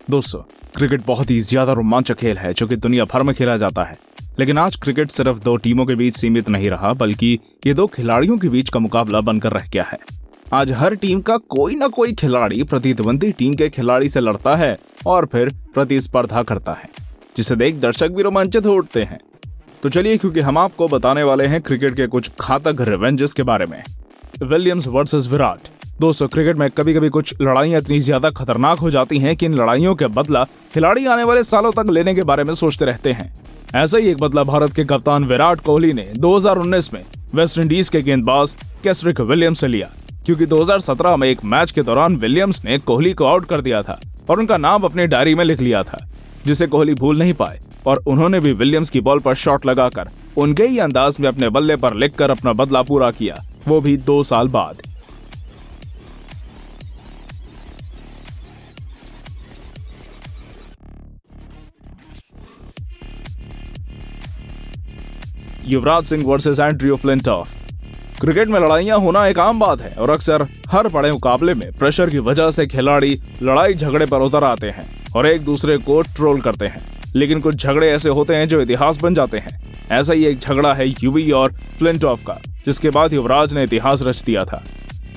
दोस्तों, क्रिकेट बहुत ही ज्यादा रोमांचक खेल है जो कि दुनिया भर में खेला जाता है। लेकिन आज क्रिकेट सिर्फ दो टीमों के बीच सीमित नहीं रहा, बल्कि ये दो खिलाड़ियों के बीच का मुकाबला बनकर रह गया है। आज हर टीम का कोई ना कोई खिलाड़ी प्रतिद्वंदी टीम के खिलाड़ी से लड़ता है और फिर प्रतिस्पर्धा करता है, जिसे देख दर्शक भी रोमांचित हो उठते हैं। तो चलिए, क्योंकि हम आपको बताने वाले हैं क्रिकेट के कुछ घातक रिवेंजेस के बारे में। Williams versus Virat. दोस्तों, क्रिकेट में कभी कभी कुछ लड़ाइयां इतनी ज्यादा खतरनाक हो जाती हैं कि इन लड़ाइयों के बदला खिलाड़ी आने वाले सालों तक लेने के बारे में सोचते रहते हैं। ऐसा ही एक बदला भारत के कप्तान विराट कोहली ने 2019 में वेस्ट इंडीज के गेंदबाज केसरिक विलियम्स से लिया, क्योंकि 2017 में एक मैच के दौरान विलियम्स ने कोहली को आउट कर दिया था और उनका नाम अपनी डायरी में लिख लिया था, जिसे कोहली भूल नहीं पाए और उन्होंने भी विलियम्स की बॉल पर शॉट लगाकर उनके ही अंदाज में अपने बल्ले पर लिखकर अपना बदला पूरा किया, वो भी 2 साल बाद। Yuvraj Singh versus Andrew Flintoff. Cricket में लड़ाइयां होना एक आम बात है और अक्सर हर बड़े मुकाबले में प्रेशर की वजह से खिलाड़ी लड़ाई झगड़े पर उतर आते हैं और एक दूसरे को ट्रोल करते हैं। लेकिन कुछ झगड़े ऐसे होते हैं जो इतिहास बन जाते हैं। ऐसा ही एक झगड़ा है युवी और फ्लिंटॉफ का, जिसके बाद युवराज ने इतिहास रच दिया था।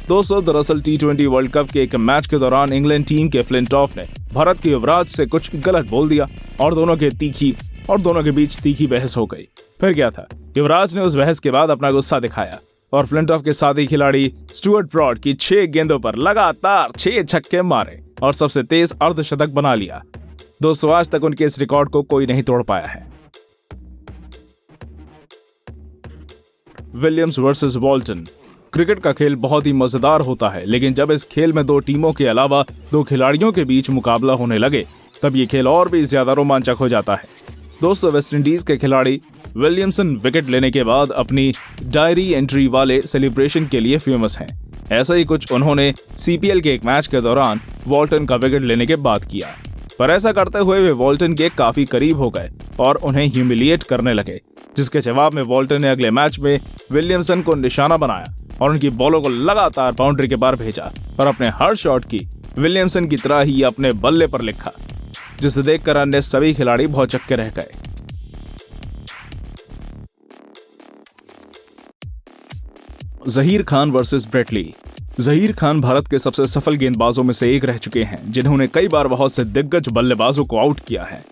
दोस्तों, दरअसल T20 वर्ल्ड कप के एक मैच के दौरान इंग्लैंड टीम के फ्लिंटॉफ ने भारत के युवराज से कुछ गलत बोल दिया और दोनों के बीच तीखी बहस हो गई। फिर क्या था, युवराज ने उस बहस के बाद अपना गुस्सा दिखाया और फ्लिंटॉफ के साथी खिलाड़ी स्टुअर्ट ब्रॉड की 6 गेंदों पर लगातार 6 छक्के मारे और सबसे तेज अर्धशतक बना लिया। दोस्तों, आज तक उनके इस रिकॉर्ड को कोई नहीं तोड़ पाया है। Williams versus वॉल्टन। क्रिकेट का खेल बहुत ही मजेदार होता है, लेकिन जब इस खेल में 2 टीमों के अलावा 2 खिलाड़ियों के बीच मुकाबला होने लगे, तब ये खेल और भी ज्यादा रोमांचक हो जाता है। दोस्तों, वेस्ट इंडीज के खिलाड़ी विलियमसन विकेट लेने के बाद अपनी डायरी एंट्री वाले सेलिब्रेशन के लिए फेमस हैं। ऐसा ही कुछ उन्होंने CPL के एक मैच के दौरान वॉल्टन का विकेट लेने के बाद किया, पर ऐसा करते हुए वे वॉल्टन के काफी करीब हो गए और उन्हें ह्यूमिलिएट करने लगे, जिसके जवाब में वॉल्टन ने अगले मैच में विलियमसन को निशाना बनाया और उनकी बॉलों को लगातार बाउंड्री के बाहर भेजा और अपने हर शॉट की विलियमसन की तरह ही अपने बल्ले पर लिखा, जिसे देखकर अन्य सभी खिलाड़ी भौचक्के रह गए। Zaheer Khan versus Brett Lee. Zaheer Khan Bharat के सबसे सफल गेंदबाजों में से एक रह चुके हैं, जिन्होंने कई बार बहुत से दिग्गज बल्लेबाजों को आउट किया है।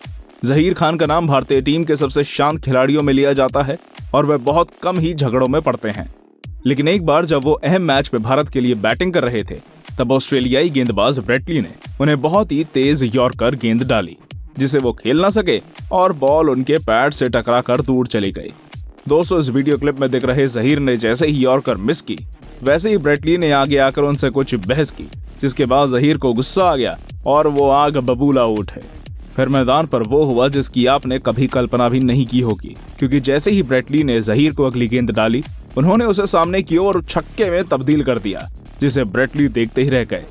जहीर खान का नाम भारतीय टीम के सबसे शांत खिलाड़ियों में लिया जाता है और वे बहुत कम ही झगड़ों में पड़ते हैं। लेकिन एक बार जब वो अहम मैच में भारत के लिए बैटिंग कर रहे थे, तब ऑस्ट्रेलियाई गेंदबाज ब्रेट ली ने उन्हें बहुत ही तेज यॉर्कर गेंद डाली, जिसे वो खेल ना सके और बॉल उनके पैड से टकराकर दूर चली गई। दोस्तों, इस वीडियो क्लिप में दिख रहे जहीर ने जैसे ही यॉर्कर मिस की, वैसे ही ब्रेट ली ने आगे आकर उनसे कुछ बहस की, जिसके बाद जहीर को गुस्सा आ गया और वो आग बबूला उठे। फिर मैदान पर वो हुआ जिसकी आपने कभी कल्पना भी नहीं की होगी, क्योंकि जैसे ही ब्रेट ली ने जहीर को अगली गेंद डाली, उन्होंने उसे सामने की ओर छक्के में तब्दील कर दिया, जिसे ब्रेट ली देखते ही रह गए।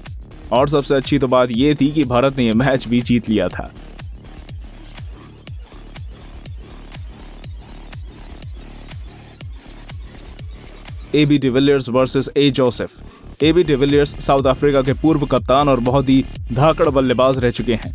और सबसे अच्छी तो बात ये थी कि भारत ने यह मैच भी जीत लिया था। AB de Villiers versus A Joseph. AB de Villiers south Africa के पूर्व कप्तान और बहुत ही धाकड़ बल्लेबाज रह चुके हैं,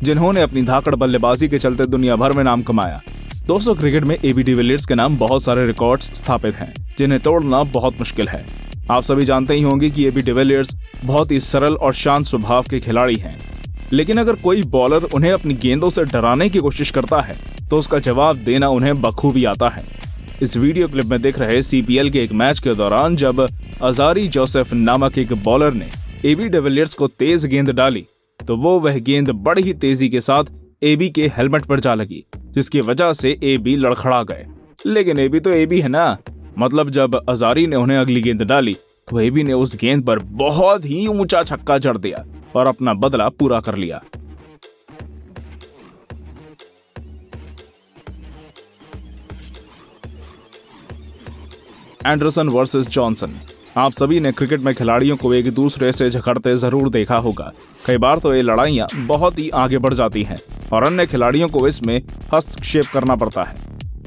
जिन्होंने अपनी धाकड़ बल्लेबाजी के चलते दुनिया भर में नाम कमाया। दोस्तों, क्रिकेट में AB डिविलियर्स के नाम बहुत सारे रिकॉर्ड्स स्थापित हैं, जिन्हें तोड़ना बहुत मुश्किल है। आप सभी जानते ही होंगे कि AB डिविलियर्स बहुत ही सरल और शांत स्वभाव के खिलाड़ी हैं, लेकिन अगर कोई बॉलर उन्हें अपनी गेंदों से डराने की कोशिश करता है, तो उसका जवाब देना उन्हें बखूबी आता है। इस वीडियो क्लिप में दिख रहे CPL के एक मैच के दौरान जब अजारी जोसेफ नामक एक बॉलर ने AB डिविलियर्स को तेज गेंद डाली, तो वह गेंद बड़ी ही तेजी के साथ AB के हेलमेट पर जा लगी, जिसकी वजह से AB लड़खड़ा गए। लेकिन AB तो AB है ना। मतलब जब अजारी ने उन्हें अगली गेंद डाली, तो AB ने उस गेंद पर बहुत ही ऊंचा छक्का जड़ दिया और अपना बदला पूरा कर लिया। Anderson versus Johnson. आप सभी ने क्रिकेट में खिलाड़ियों को एक दूसरे से झगड़ते जरूर देखा होगा। कई बार तो ये लड़ाइयां बहुत ही आगे बढ़ जाती हैं और अन्य खिलाड़ियों को इसमें हस्तक्षेप करना पड़ता है।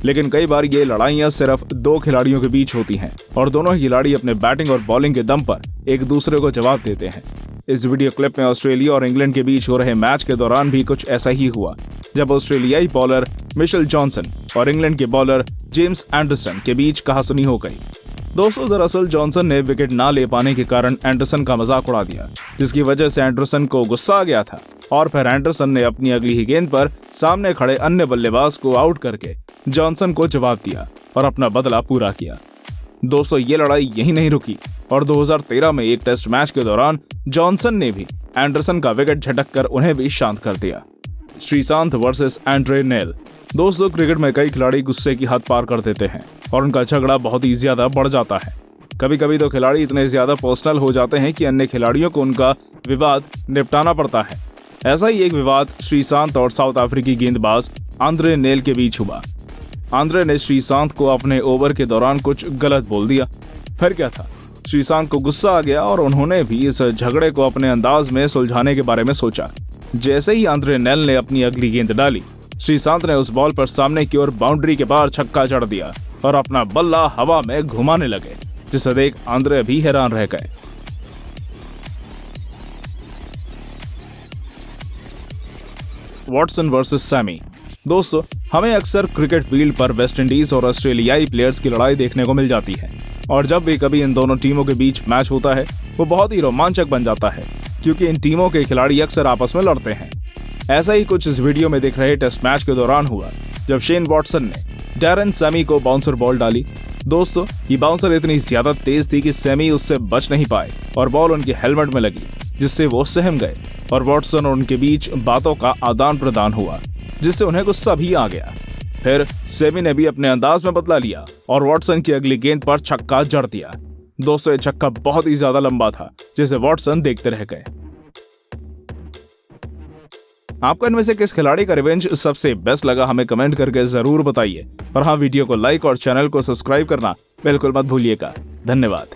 लेकिन कई बार ये लड़ाइयां सिर्फ 2 खिलाड़ियों के बीच होती हैं और दोनों ही खिलाड़ी अपने बैटिंग और बॉलिंग के दम पर एक दूसरे को जवाब देते हैं। इस वीडियो क्लिप में ऑस्ट्रेलिया और इंग्लैंड के बीच हो रहे मैच के दौरान भी कुछ ऐसा ही हुआ, जब ऑस्ट्रेलियाई बॉलर मिशेल जॉनसन और इंग्लैंड के बॉलर जेम्स एंडरसन के बीच कहासुनी हो गई। दोस्तों, दरअसल जॉनसन ने विकेट ना ले पाने के कारण एंडरसन का मजाक उड़ा दिया, जिसकी वजह से एंडरसन को गुस्सा आ गया था और फिर एंडरसन ने अपनी अगली ही गेंद पर सामने खड़े अन्य बल्लेबाज को आउट करके जॉनसन को जवाब दिया और अपना बदला पूरा किया। दोस्तों, ये लड़ाई यहीं नहीं रुकी और 2013 में एक टेस्ट मैच के दौरान जॉनसन ने भी एंडरसन का विकेट झटक कर उन्हें भी शांत कर दिया। Sreesanth versus Andre nail. दोस्तों, क्रिकेट में कई खिलाड़ी गुस्से की हद पार कर देते हैं और उनका झगड़ा बहुत ही ज्यादा बढ़ जाता है। कभी कभी तो खिलाड़ी इतने ज्यादा पर्सनल हो जाते हैं कि अन्य खिलाड़ियों को उनका विवाद निपटाना पड़ता है। ऐसा ही एक विवाद श्रीशांत और साउथ अफ्रीकी गेंदबाज आंद्रे नेल के बीच हुआ। आंद्रे ने श्रीशांत को अपने ओवर के दौरान कुछ गलत बोल दिया। फिर क्या था, श्रीशांत को गुस्सा आ गया और उन्होंने भी इस झगड़े को अपने अंदाज में सुलझाने के बारे में सोचा। जैसे ही आंद्रे नेल ने अपनी अगली गेंद डाली, श्रीशांत ने उस बॉल पर सामने की ओर बाउंड्री के बाहर छक्का जड़ दिया और अपना बल्ला हवा में घुमाने लगे, जिसे देख आंद्रे भी हैरान रह गए। Watson versus Sammy. दोस्तों, हमें अक्सर क्रिकेट फील्ड पर वेस्टइंडीज और ऑस्ट्रेलियाई प्लेयर्स की लड़ाई देखने को मिल जाती है और जब भी कभी इन दोनों टीमों के बीच मैच होता है वो बहुत ही रोमांचक बन जाता है, क्योंकि इन टीमों के खिलाड़ी अक्सर आपस में लड़ते हैं। ऐसा ही कुछ इस वीडियो में दिख रहे टेस्ट मैच के दौरान हुआ, जब शेन वॉटसन ने डैरेन सैमी को बाउंसर बॉल डाली। दोस्तों, ये बाउंसर इतनी ज्यादा तेज थी कि सैमी उससे बच नहीं पाए और बॉल उनके हेलमेट में लगी, जिससे वो सहम गए और वॉटसन और उनके बीच बातों का आदान प्रदान हुआ, जिससे उन्हें गुस्सा भी आ गया। फिर सैमी ने भी अपने अंदाज में बदला लिया और वॉटसन की अगली गेंद पर छक्का जड़ दिया। दोस्तों, ये छक्का बहुत ही ज्यादा लंबा था, जिसे वॉटसन देखते रह गए। आपको इनमें से किस खिलाड़ी का रिवेंज सबसे बेस्ट लगा, हमें कमेंट करके जरूर बताइए और हाँ, वीडियो को लाइक और चैनल को सब्सक्राइब करना बिल्कुल मत भूलिएगा। धन्यवाद।